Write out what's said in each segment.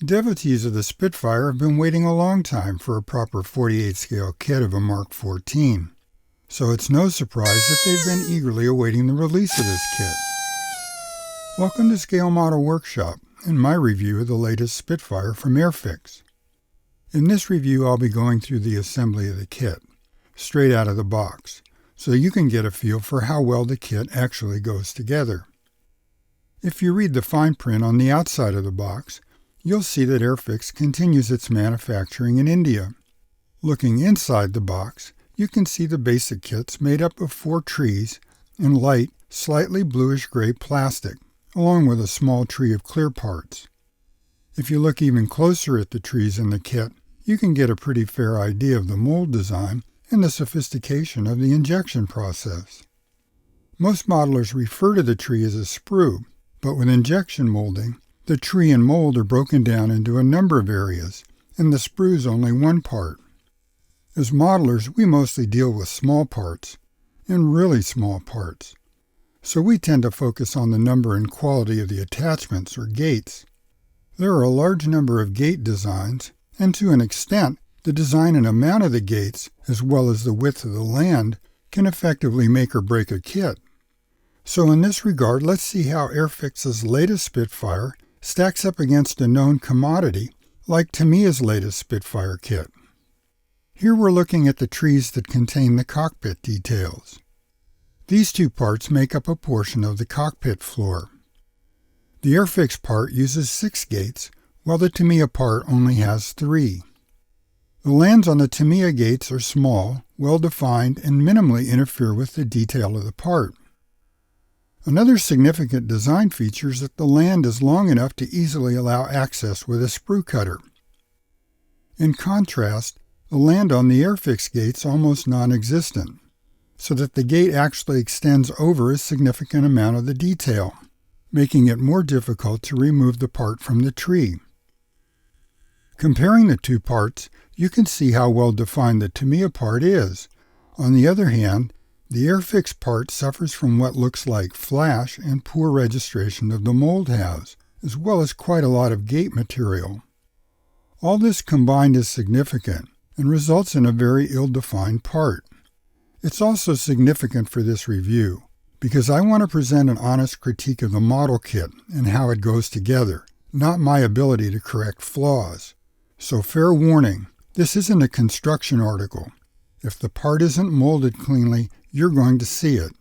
Devotees of the Spitfire have been waiting a long time for a proper 48 scale kit of a Mark XIV, so it's no surprise that they've been eagerly awaiting the release of this kit. Welcome to Scale Model Workshop and my review of the latest Spitfire from Airfix. In this review I'll be going through the assembly of the kit, straight out of the box, so you can get a feel for how well the kit actually goes together. If you read the fine print on the outside of the box, you'll see that Airfix continues its manufacturing in India. Looking inside the box, you can see the basic kits made up of 4 trees in light, slightly bluish-gray plastic, along with a small tree of clear parts. If you look even closer at the trees in the kit, you can get a pretty fair idea of the mold design and the sophistication of the injection process. Most modelers refer to the tree as a sprue, but with injection molding, the tree and mold are broken down into a number of areas, and the sprue is only one part. As modelers, we mostly deal with small parts, and really small parts, so we tend to focus on the number and quality of the attachments or gates. There are a large number of gate designs, and to an extent, the design and amount of the gates, as well as the width of the land, can effectively make or break a kit. So in this regard, let's see how Airfix's latest Spitfire stacks up against a known commodity like Tamiya's latest Spitfire kit. Here we're looking at the trees that contain the cockpit details. These 2 parts make up a portion of the cockpit floor. The Airfix part uses 6 gates, while the Tamiya part only has 3. The lands on the Tamiya gates are small, well-defined, and minimally interfere with the detail of the part. Another significant design feature is that the land is long enough to easily allow access with a sprue cutter. In contrast, the land on the Airfix gates is almost non-existent, so that the gate actually extends over a significant amount of the detail, making it more difficult to remove the part from the tree. Comparing the 2 parts, you can see how well defined the Tamiya part is. On the other hand, the Airfix part suffers from what looks like flash and poor registration of the mold halves, as well as quite a lot of gate material. All this combined is significant and results in a very ill-defined part. It's also significant for this review, because I want to present an honest critique of the model kit and how it goes together, not my ability to correct flaws. So fair warning, this isn't a construction article. If the part isn't molded cleanly, you're going to see it.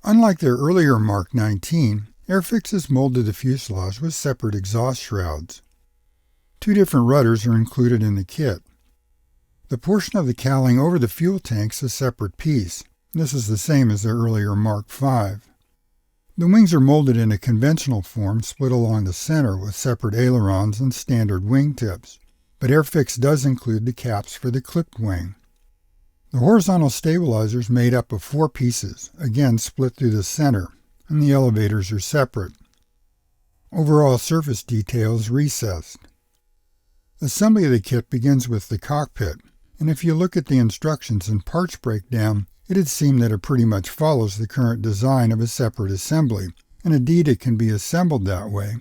Unlike their earlier Mark XIX, Airfix has molded the fuselage with separate exhaust shrouds. 2 different rudders are included in the kit. The portion of the cowling over the fuel tanks is a separate piece. This is the same as their earlier Mark V. The wings are molded in a conventional form split along the center with separate ailerons and standard wing tips, but Airfix does include the caps for the clipped wing. The horizontal stabilizer is made up of 4 pieces, again split through the center, and the elevators are separate. Overall surface detail is recessed. Assembly of the kit begins with the cockpit, and if you look at the instructions and parts breakdown, it'd seem that it pretty much follows the current design of a separate assembly, and indeed it can be assembled that way,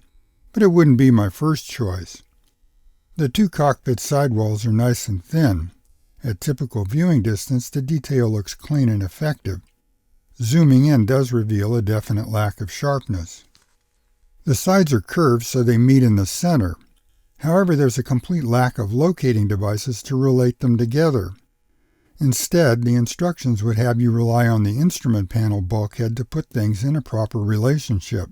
but it wouldn't be my first choice. The 2 cockpit sidewalls are nice and thin. At typical viewing distance, the detail looks clean and effective. Zooming in does reveal a definite lack of sharpness. The sides are curved so they meet in the center. However, there's a complete lack of locating devices to relate them together. Instead, the instructions would have you rely on the instrument panel bulkhead to put things in a proper relationship.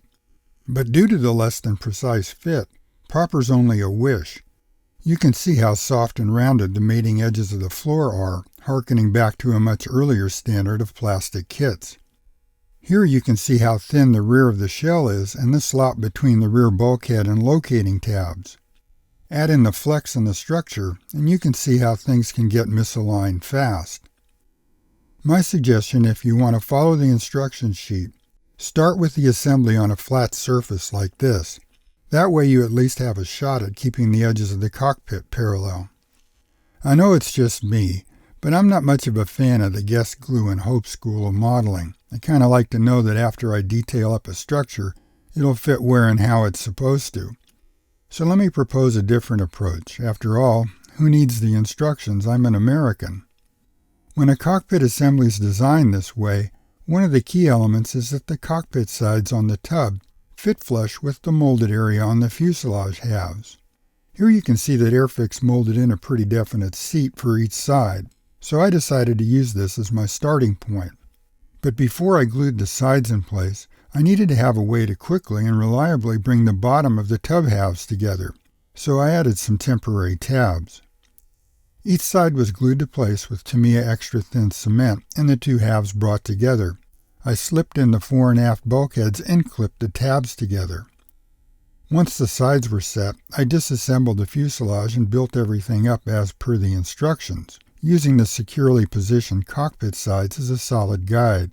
But due to the less than precise fit, proper's only a wish. You can see how soft and rounded the mating edges of the floor are, harkening back to a much earlier standard of plastic kits. Here you can see how thin the rear of the shell is and the slot between the rear bulkhead and locating tabs. Add in the flex in the structure, and you can see how things can get misaligned fast. My suggestion, if you want to follow the instruction sheet, start with the assembly on a flat surface like this. That way you at least have a shot at keeping the edges of the cockpit parallel. I know it's just me, but I'm not much of a fan of the guess glue and hope school of modeling. I kind of like to know that after I detail up a structure, it'll fit where and how it's supposed to. So let me propose a different approach. After all, who needs the instructions? I'm an American. When a cockpit assembly is designed this way, one of the key elements is that the cockpit sides on the tub fit flush with the molded area on the fuselage halves. Here you can see that Airfix molded in a pretty definite seat for each side, so I decided to use this as my starting point. But before I glued the sides in place, I needed to have a way to quickly and reliably bring the bottom of the tub halves together, so I added some temporary tabs. Each side was glued to place with Tamiya extra thin cement and the two halves brought together. I slipped in the fore and aft bulkheads and clipped the tabs together. Once the sides were set, I disassembled the fuselage and built everything up as per the instructions, using the securely positioned cockpit sides as a solid guide.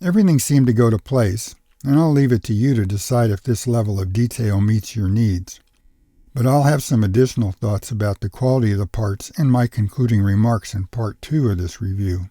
Everything seemed to go to place, and I'll leave it to you to decide if this level of detail meets your needs. But I'll have some additional thoughts about the quality of the parts in my concluding remarks in Part 2 of this review.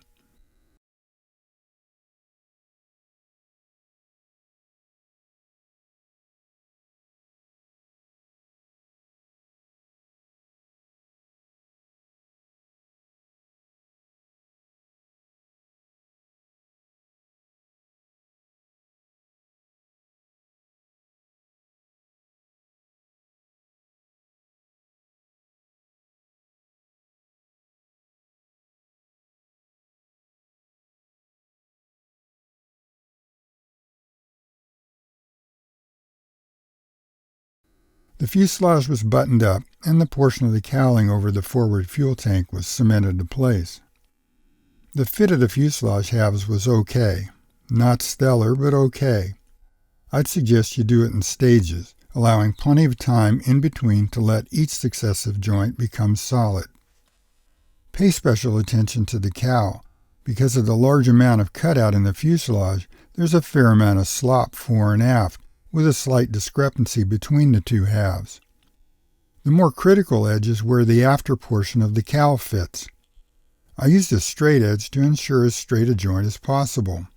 The fuselage was buttoned up, and the portion of the cowling over the forward fuel tank was cemented to place. The fit of the fuselage halves was okay. Not stellar, but okay. I'd suggest you do it in stages, allowing plenty of time in between to let each successive joint become solid. Pay special attention to the cowl. Because of the large amount of cutout in the fuselage, there's a fair amount of slop fore and aft, with a slight discrepancy between the two halves. The more critical edge is where the after portion of the cowl fits. I used a straight edge to ensure as straight a joint as possible.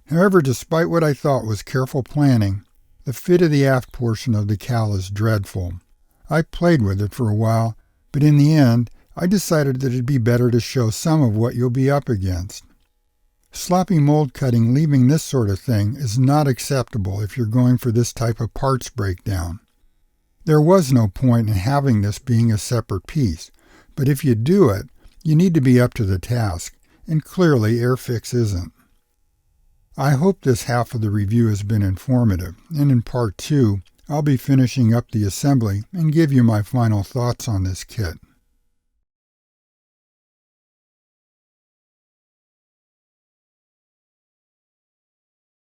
However, despite what I thought was careful planning, the fit of the aft portion of the cowl is dreadful. I played with it for a while, but in the end, I decided that it'd be better to show some of what you'll be up against. Sloppy mold cutting leaving this sort of thing is not acceptable if you're going for this type of parts breakdown. There was no point in having this being a separate piece, but if you do it, you need to be up to the task, and clearly Airfix isn't. I hope this half of the review has been informative, and in Part 2, I'll be finishing up the assembly and give you my final thoughts on this kit.